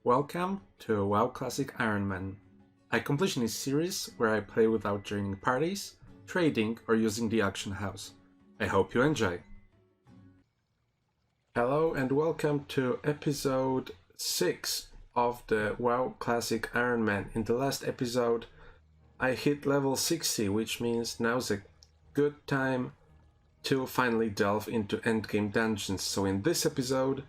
Welcome to WoW Classic Ironman, a completionist series where I play without joining parties, trading, or using the auction house. I hope you enjoy. Hello and welcome to episode 6 of the WoW Classic Ironman. In the last episode, I hit level 60, which means now's a good time to finally delve into endgame dungeons. So in this episode,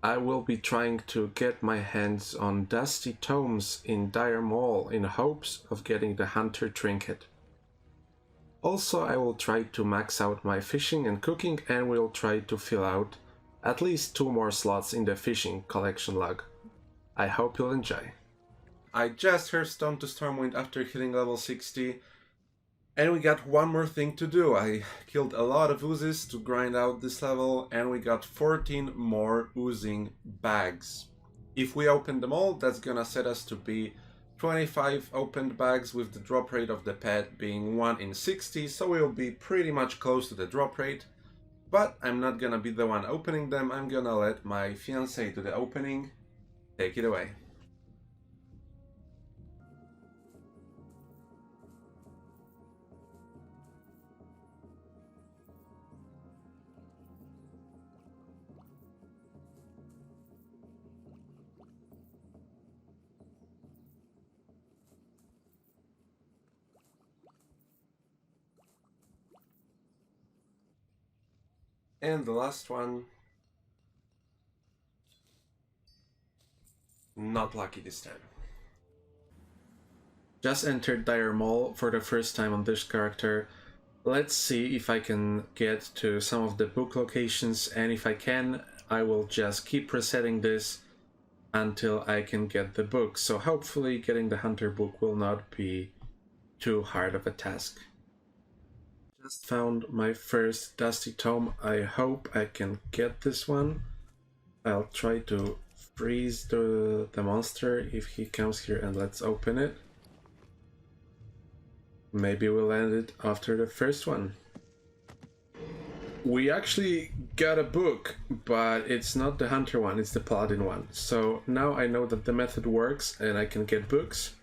I will be trying to get my hands on dusty tomes in Dire Maul in hopes of getting the Hunter Trinket. Also, I will try to max out my fishing and cooking, and we'll try to fill out at least 2 more slots in the fishing collection log. I hope you'll enjoy. I just hearthstoned to Stormwind after hitting level 60. And we got one more thing to do. I killed a lot of oozes to grind out this level, and we got 14 more oozing bags. If we open them all, that's gonna set us to be 25 opened bags, with the drop rate of the pet being 1 in 60, so we'll be pretty much close to the drop rate. But I'm not gonna be the one opening them, I'm gonna let my fiancé do the opening. Take it away. And the last one, not lucky this time. Just entered Dire Maul for the first time on this character. Let's see if I can get to some of the book locations, and if I can, I will just keep resetting this until I can get the book. So hopefully getting the Hunter book will not be too hard of a task. Just found my first dusty tome. I hope I can get this one. I'll try to freeze the monster if he comes here, and let's open it. Maybe we'll end it after the first one. We actually got a book, but it's not the Hunter one, it's the Paladin one. So now I know that the method works and I can get books.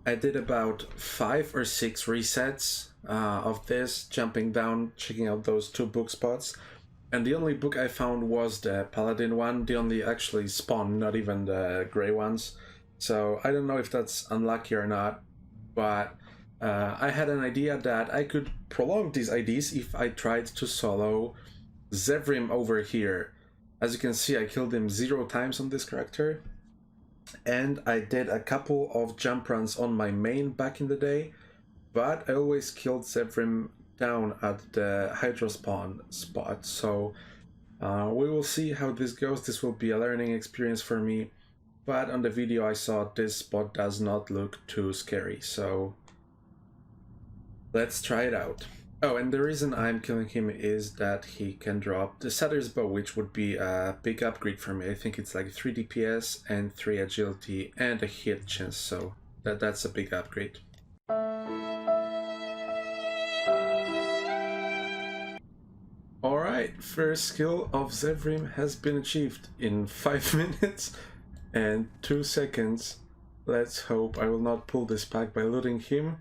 I did about 5 or 6 resets of this, jumping down, checking out those 2 book spots. And the only book I found was the Paladin one, the only actually spawn, not even the grey ones. So I don't know if that's unlucky or not, but I had an idea that I could prolong these IDs if I tried to solo Zevrim over here. As you can see, I killed him 0 times on this character. And I did a couple of jump runs on my main back in the day, but I always killed Zevrim down at the Hydro spawn spot. So we will see how this goes. This will be a learning experience for me, but on the video I saw this spot does not look too scary, so let's try it out. Oh, and the reason I'm killing him is that he can drop the Satyr's Bow, which would be a big upgrade for me. I think it's like 3 DPS and 3 agility and a hit chance, so that's a big upgrade. Alright, first skill of Zevrim has been achieved in 5 minutes and 2 seconds. Let's hope I will not pull this pack by looting him,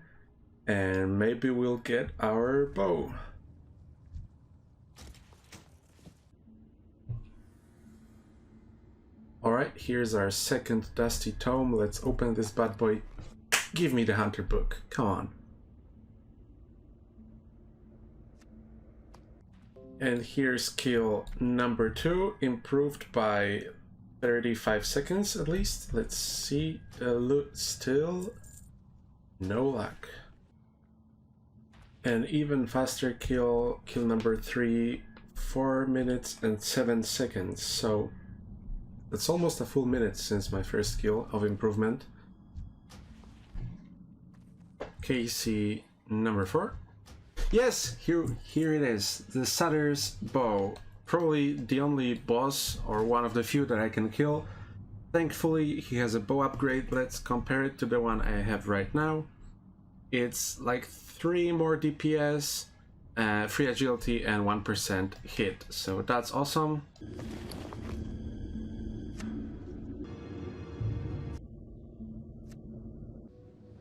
and maybe we'll get our bow. Alright, here's our second dusty tome. Let's open this bad boy. Give me the Hunter book, come on. And here's skill number 2, improved by 35 seconds at least. Let's see the loot. Still no luck. And even faster kill number 3, 4 minutes and 7 seconds. So that's almost a full minute since my first kill of improvement. KC number 4. Yes, here it is, the Satyr's Bow. Probably the only boss, or one of the few that I can kill. Thankfully, he has a bow upgrade. Let's compare it to the one I have right now. It's like 3 more DPS, free agility, and 1% hit. So that's awesome.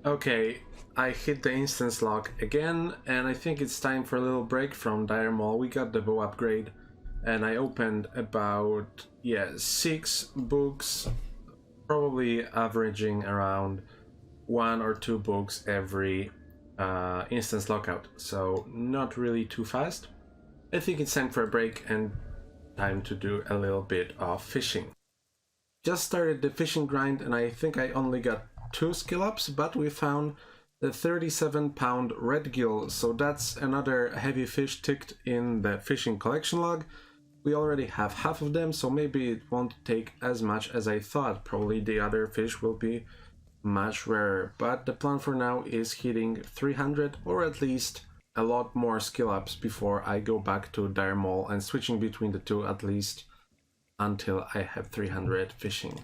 Okay, I hit the instance lock again, and I think it's time for a little break from Dire Mall. We got the bow upgrade, and I opened about, yeah, 6 books, probably averaging around 1 or 2 books every instance lockout, so not really too fast. I think it's time for a break and time to do a little bit of fishing. Just started the fishing grind, and I think I only got 2 skill ups, but we found the 37-pound red gill, so that's another heavy fish ticked in the fishing collection log. We already have half of them, so maybe it won't take as much as I thought. Probably the other fish will be much rarer, but the plan for now is hitting 300 or at least a lot more skill ups before I go back to Dire Mall and switching between the two at least until I have 300 fishing.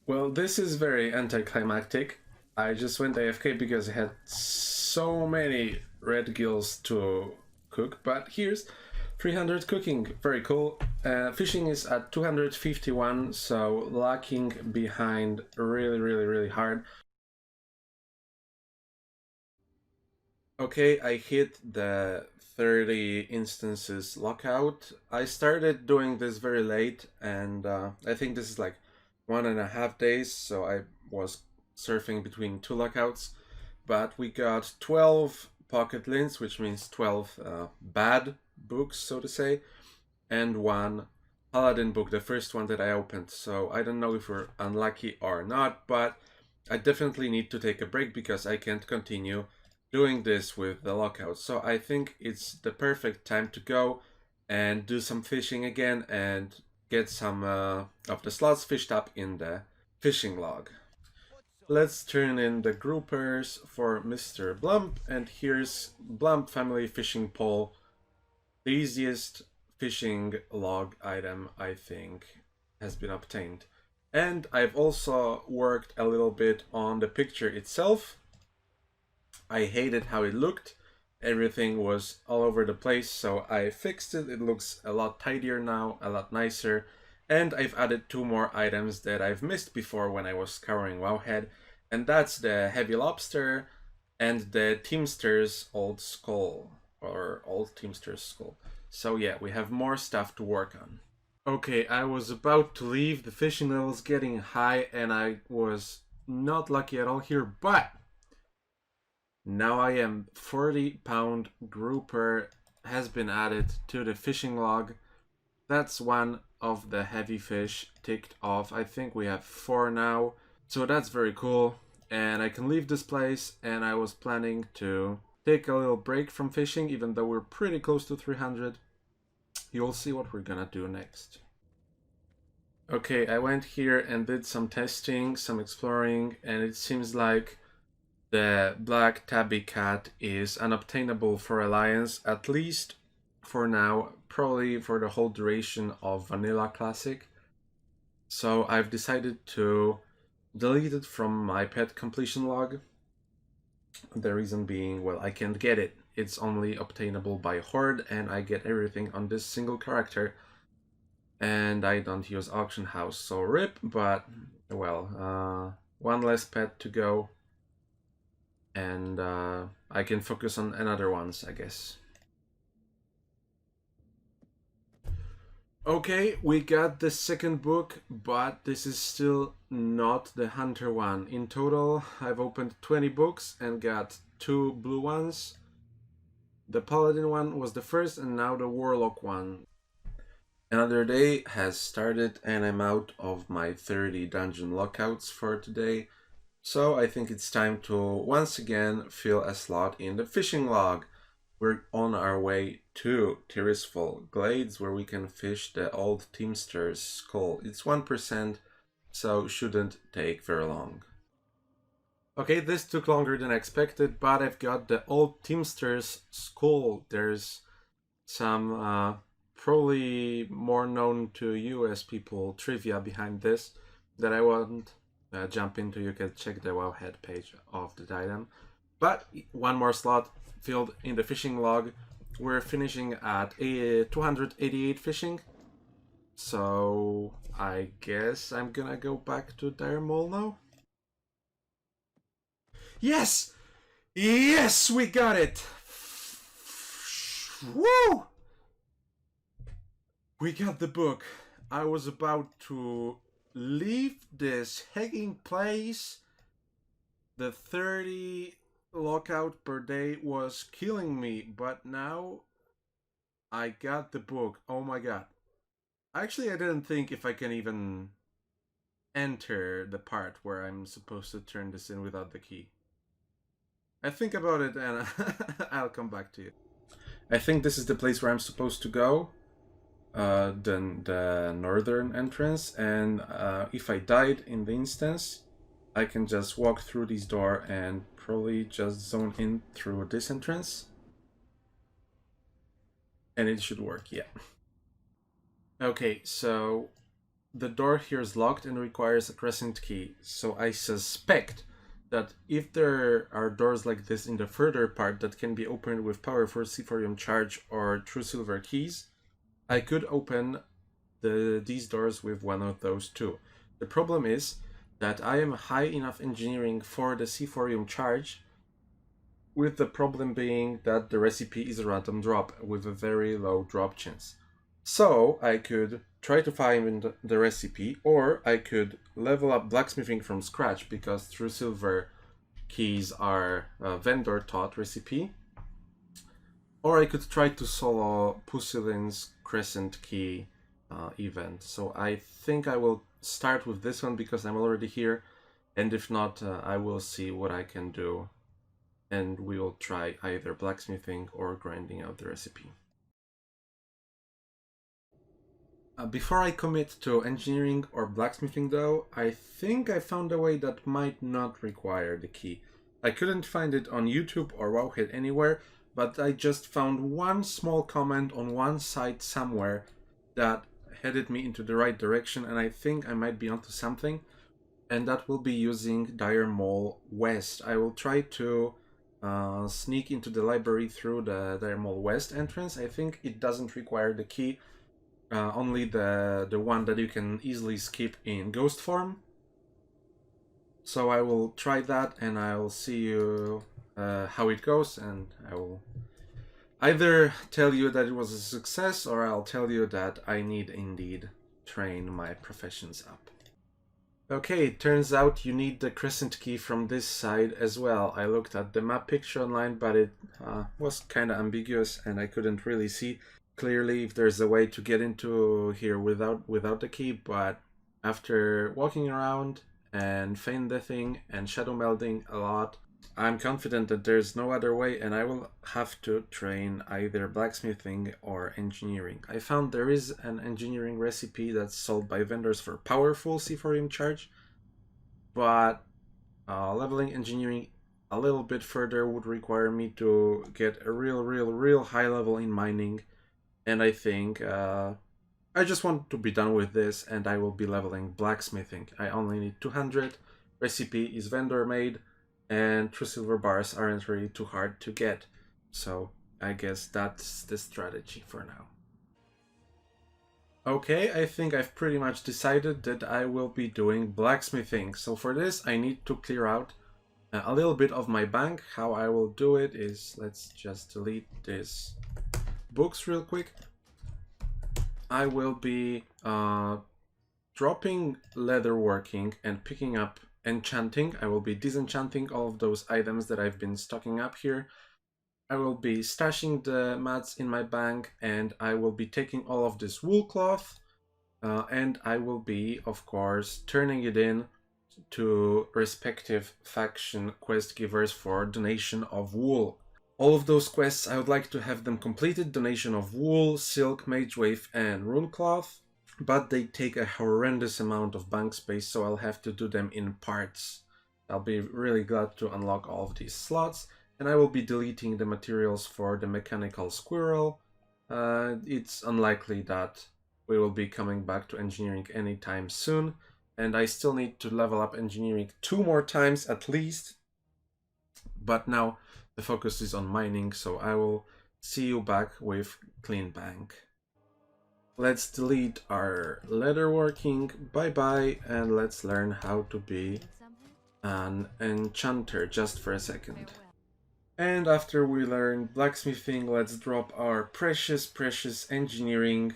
Well, this is very anticlimactic. I just went AFK because I had so many red gills to cook, but here's 300 cooking, very cool. Fishing is at 251, so lacking behind really hard. Okay, I hit the 30 instances lockout. I started doing this very late, and I think this is like 1.5 days, so I was surfing between 2 lockouts. But we got 12 pocket lints, which means 12 bad books, so to say, and 1 paladin book, the first one that I opened. So I don't know if we're unlucky or not, but I definitely need to take a break because I can't continue doing this with the lockout. So I think it's the perfect time to go and do some fishing again and get some of the slots fished up in the fishing log. Let's turn in the groupers for Mr. Blump, and here's Blump Family Fishing Pole, the easiest fishing log item I think has been obtained. And I've also worked a little bit on the picture itself. I hated how it looked. Everything was all over the place, so I fixed it. It looks a lot tidier now, a lot nicer. And I've added 2 more items that I've missed before when I was scouring Wowhead. And that's the Heavy Lobster and the Teamster's Old Skull, or Old Teamster's Skull. So yeah, we have more stuff to work on. Okay, I was about to leave, the fishing level's getting high, and I was not lucky at all here, but now I am 40-pound grouper has been added to the fishing log. That's one of the heavy fish ticked off. I think we have 4 now, so that's very cool. And I can leave this place, and I was planning to take a little break from fishing, even though we're pretty close to 300. You'll see what we're gonna do next. Okay, I went here and did some testing, some exploring, and it seems like the black tabby cat is unobtainable for Alliance, at least for now, probably for the whole duration of Vanilla Classic. So I've decided to delete it from my pet completion log. The reason being, well, I can't get it. It's only obtainable by Horde, and I get everything on this single character. And I don't use Auction House, so rip, but, well, 1 less pet to go. And I can focus on another ones, I guess. Okay, we got the second book, but this is still not the Hunter one. In total, I've opened 20 books and got 2 blue ones. The Paladin one was the first, and now the Warlock one. Another day has started, and I'm out of my 30 dungeon lockouts for today. So I think it's time to once again fill a slot in the fishing log. We're on our way to Tirisful Glades, where we can fish the old Teamster's Skull. It's 1%, so shouldn't take very long. Okay, this took longer than expected, but I've got the old Teamster's Skull. There's some probably more known to you as people trivia behind this that I won't jump into. You can check the Wowhead page of the item. But 1 more slot filled in the fishing log. We're finishing at 288 fishing. So I guess I'm gonna go back to Dire Mall now. Yes! Yes, we got it! Woo! We got the book. I was about to leave this hanging place. The 30 lockout per day was killing me, but now I got the book. Oh my god. Actually, I didn't think if I can even enter the part where I'm supposed to turn this in without the key. I think about it and I'll come back to you. I think this is the place where I'm supposed to go. The northern entrance, and if I died in the instance, I can just walk through this door and probably just zone in through this entrance. And it should work, yeah. Okay, so the door here is locked and requires a crescent key. So I suspect that if there are doors like this in the further part that can be opened with powerful Sephorium charge or true silver keys, I could open these doors with one of those two. The problem is that I am high enough engineering for the Sephorium charge, with the problem being that the recipe is a random drop with a very low drop chance. So I could try to find the recipe, or I could level up blacksmithing from scratch because true silver keys are a vendor taught recipe. Or I could try to solo Pusillan's crescent key event. So I think I will start with this one because I'm already here, and if not, I will see what I can do, and we will try either blacksmithing or grinding out the recipe. Before I commit to engineering or blacksmithing though, I think I found a way that might not require the key. I couldn't find it on YouTube or Wowhead anywhere, but I just found one small comment on one site somewhere that headed me into the right direction, and I think I might be onto something, and that will be using Dire Mall West. I will try to sneak into the library through the Dire Mall West entrance. I think it doesn't require the key, only the one that you can easily skip in ghost form. So I will try that, and I'll see you how it goes, and I will either tell you that it was a success, or I'll tell you that I need indeed train my professions up. Okay, it turns out you need the crescent key from this side as well. I looked at the map picture online, but it was kind of ambiguous and I couldn't really see clearly if there's a way to get into here without the key, but after walking around and feign deathing and shadow melding a lot, I'm confident that there's no other way, and I will have to train either blacksmithing or engineering. I found there is an engineering recipe that's sold by vendors for powerful Sephorium charge, but leveling engineering a little bit further would require me to get a real high level in mining, and I think I just want to be done with this, and I will be leveling blacksmithing. I only need 200, recipe is vendor made, and true silver bars aren't really too hard to get. So I guess that's the strategy for now. Okay, I think I've pretty much decided that I will be doing blacksmithing. So for this, I need to clear out a little bit of my bank. How I will do it is, let's just delete these books real quick. I will be dropping leatherworking and picking up enchanting. I will be disenchanting all of those items that I've been stocking up here. I will be stashing the mats in my bank, and I will be taking all of this wool cloth, and I will be, of course, turning it in to respective faction quest givers for donation of wool. All of those quests, I would like to have them completed: donation of wool, silk, mage wave, and rune cloth, but they take a horrendous amount of bank space, so I'll have to do them in parts. I'll be really glad to unlock all of these slots, and I will be deleting the materials for the mechanical squirrel. It's unlikely that we will be coming back to engineering anytime soon, and I still need to level up engineering 2 more times at least, but now the focus is on mining, so I will see you back with clean bank. Let's delete our leatherworking, bye bye, and let's learn how to be an enchanter just for a second. And after we learn blacksmithing, let's drop our precious engineering.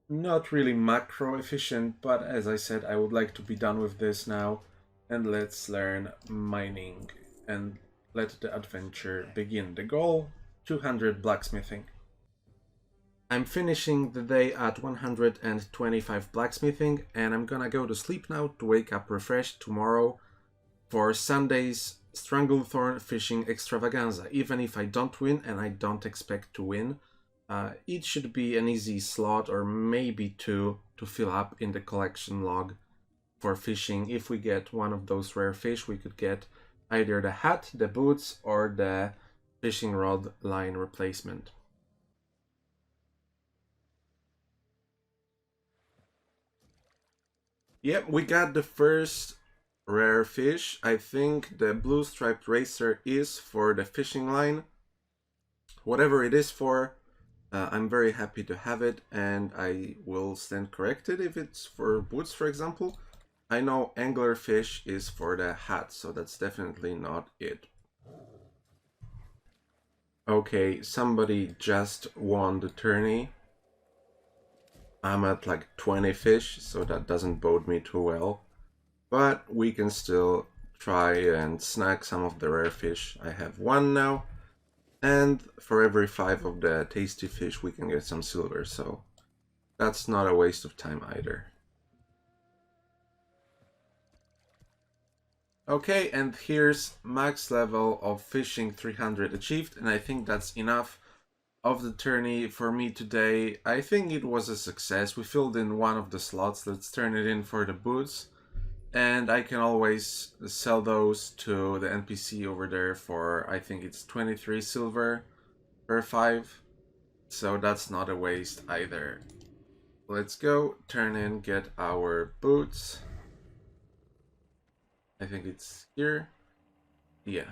Not really macro efficient, but as I said, I would like to be done with this now. And let's learn mining and let the adventure begin. The goal, 200 blacksmithing. I'm finishing the day at 125 blacksmithing, and I'm gonna go to sleep now to wake up refreshed tomorrow for Sunday's Stranglethorn Fishing Extravaganza. Even if I don't win, and I don't expect to win, it should be an easy slot or maybe two to fill up in the collection log for fishing. If we get one of those rare fish, we could get either the hat, the boots, or the fishing rod line replacement. Yep, we got the first rare fish. I think the blue striped racer is for the fishing line. Whatever it is for, I'm very happy to have it, and I will stand corrected if it's for boots, for example. I know anglerfish is for the hat, so that's definitely not it. Okay, somebody just won the tourney. I'm at like 20 fish, so that doesn't bode me too well. But we can still try and snag some of the rare fish. I have one now. And for every 5 of the tasty fish, we can get some silver, so that's not a waste of time either. Okay, and here's max level of fishing 300 achieved, and I think that's enough of the tourney for me today. I think it was a success. We filled in one of the slots. Let's turn it in for the boots. And I can always sell those to the NPC over there for, I think it's 23 silver per 5. So that's not a waste either. Let's go, turn in, get our boots. I think it's here. Yeah.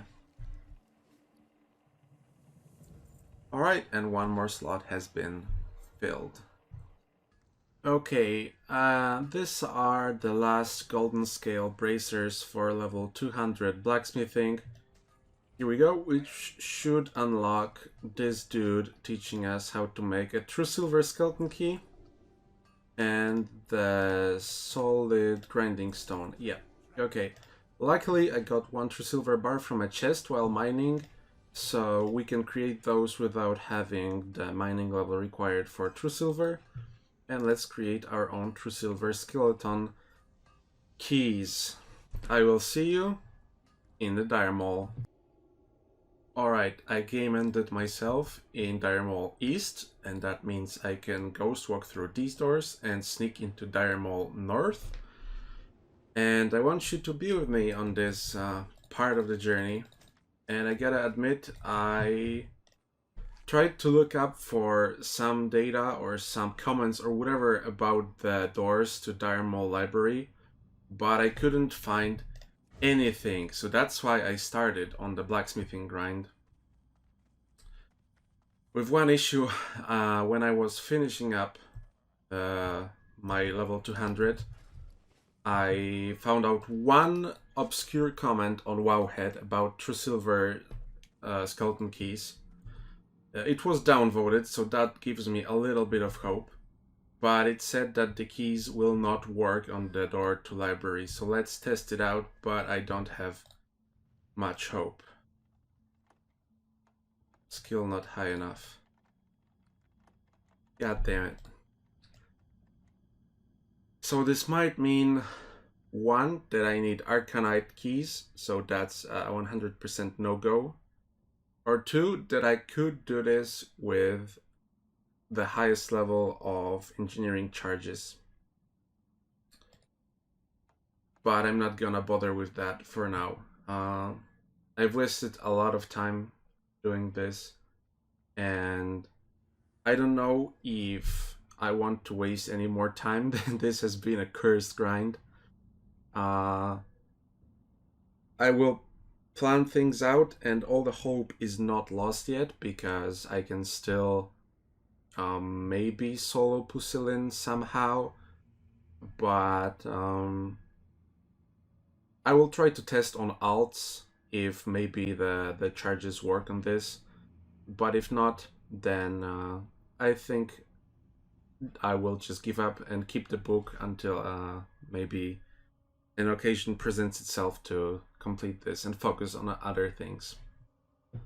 Alright, and one more slot has been filled. Okay, these are the last golden scale bracers for level 200 blacksmithing. Here we go, which should unlock this dude teaching us how to make a true silver skeleton key and the solid grinding stone. Yeah, okay. Luckily, I got one true silver bar from a chest while mining, so we can create those without having the mining level required for true silver. And let's create our own true silver skeleton keys. I will see you in the Dire Mall. Alright, I game ended myself in Dire Mall East, and that means I can ghost walk through these doors and sneak into Dire Mall North. And I want you to be with me on this part of the journey. And I gotta admit, I tried to look up for some data or some comments or whatever about the doors to Dire Mall Library, but I couldn't find anything. So that's why I started on the blacksmithing grind. With one issue, when I was finishing up my level 200, I found out one obscure comment on Wowhead about true silver skeleton keys. It was downvoted, so that gives me a little bit of hope. But it said that the keys will not work on the door to library, so let's test it out, but I don't have much hope. Skill not high enough. God damn it. So this might mean, one, that I need Arcanite keys, so that's a 100% no-go. Or two, that I could do this with the highest level of engineering charges. But I'm not gonna bother with that for now. I've wasted a lot of time doing this, and I don't know if I want to waste any more time. This has been a cursed grind. I will plan things out, and all the hope is not lost yet, because I can still maybe solo Pusillin somehow, but I will try to test on alts if maybe the charges work on this, but if not, then I think I will just give up and keep the book until maybe an occasion presents itself to complete this and focus on other things.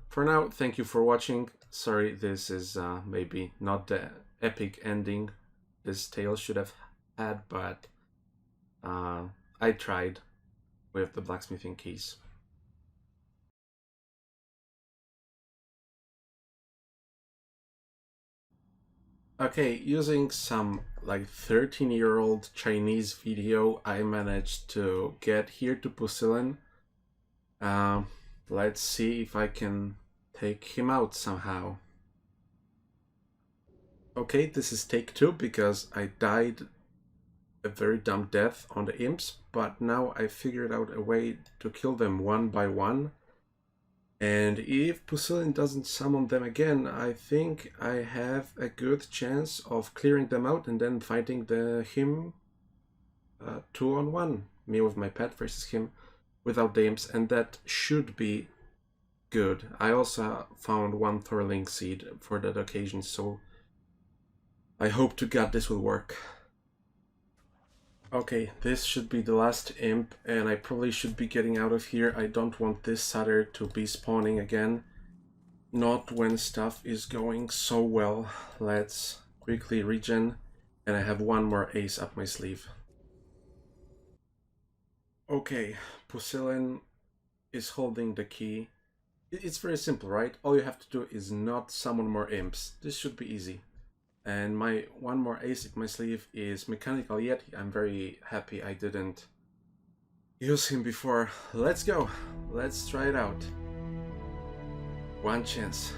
For now, thank you for watching. Sorry, this is maybe not the epic ending this tale should have had, but I tried with the blacksmithing keys. Okay, using some like 13-year-old Chinese video, I managed to get here to Pusillan. Let's see if I can take him out somehow. Okay, this is take 2 because I died a very dumb death on the imps, but now I figured out a way to kill them one by one. And if Pusillan doesn't summon them again, I think I have a good chance of clearing them out and then fighting him 2-on-1. Me with my pet versus him without the imps, and that should be good. I also found one Thorling seed for that occasion, so I hope to God this will work. Okay, this should be the last imp, and I probably should be getting out of here. I don't want this Sutter to be spawning again. Not when stuff is going so well. Let's quickly regen, and I have one more ace up my sleeve. Okay, Pusillan is holding the key. It's very simple, right? All you have to do is not summon more imps. This should be easy. And my one more ace in my sleeve is Mechanical Yeti. I'm very happy I didn't use him before. Let's go. Let's try it out. One chance.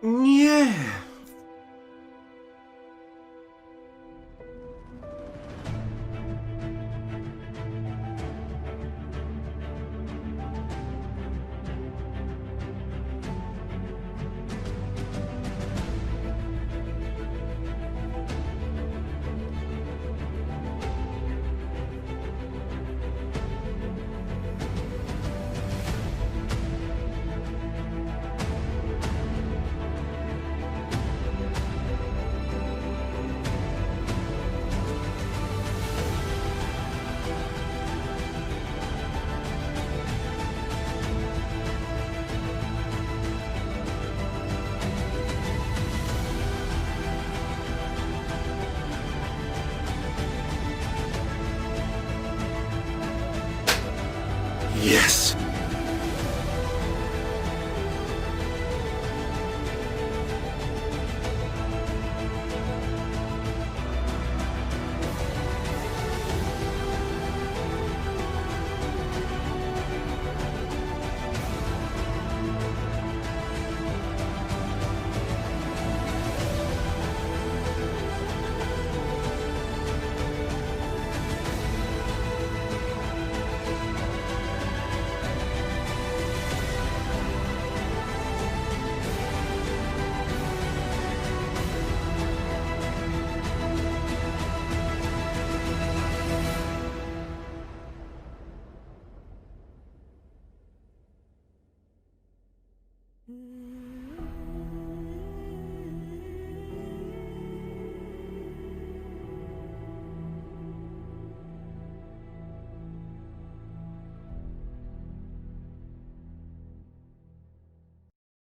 Yeah. Yes!